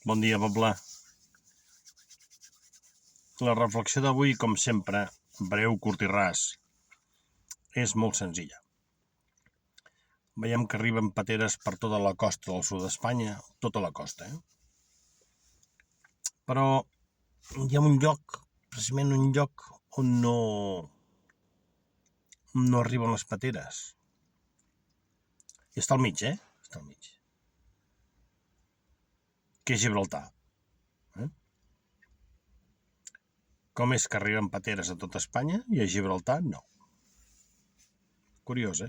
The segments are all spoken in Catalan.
Bon dia, poble. La reflexió d'avui, com sempre, breu, curt i ras, és molt senzilla. Veiem que arriben pateres per tota la costa del sud d'Espanya, tota la costa, Però hi ha un lloc, precisament un lloc on no arriben les pateres. I està al mig, Està al mig. Que és Gibraltar. Com és que arriben pateres a tota Espanya i a Gibraltar no? Curiós,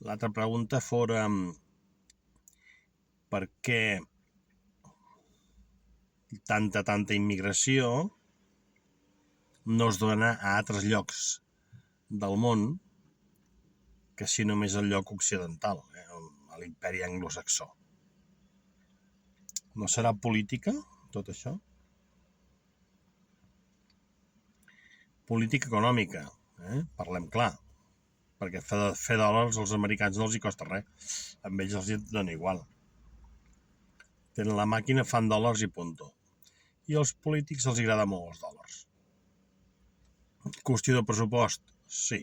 L'altra pregunta fora per què tanta immigració no es dona a altres llocs del món que si només el lloc occidental, a l'imperi anglosaxó. No serà política, tot això? Política econòmica, parlem clar, perquè fer dòlars als americans no els hi costa res, amb ells els hi dona igual. Tenen la màquina, fan dòlars i punto. I als polítics els agrada molt els dòlars. Qüestió de pressupost? Sí.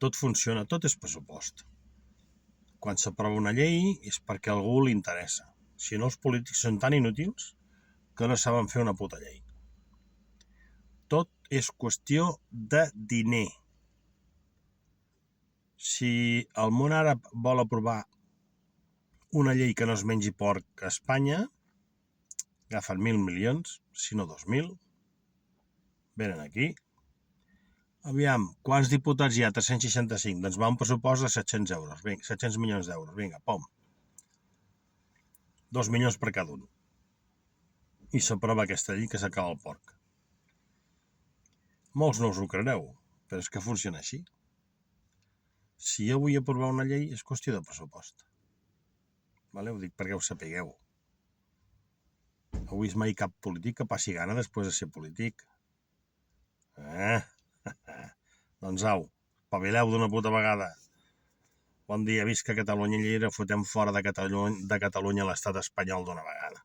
Tot funciona, tot és pressupost. Quan s'aprova una llei és perquè a algú li interessa. Si no, els polítics són tan inútils que no saben fer una puta llei. Tot és qüestió de diner. Si el món àrab vol aprovar una llei que no es mengi porc a Espanya, agafen 1.000 milions, si no 2.000, venen aquí. Aviam, quants diputats hi ha? 365. Doncs va un pressupost de 700 euros. Vinga, 700 milions d'euros. Vinga, pom. 2 milions per cada un. I s'aprova aquesta llei que s'acaba el porc. Molts no us ho creureu, però és que funciona així. Si jo vull aprovar una llei, és qüestió de pressupost. Ho dic perquè ho sapigueu. No heu vist mai cap polític que passi gana després de ser polític. Doncs au, espavileu d'una puta vegada. Bon dia, visca Catalunya Lliure, fotem fora de Catalunya l'estat espanyol d'una vegada.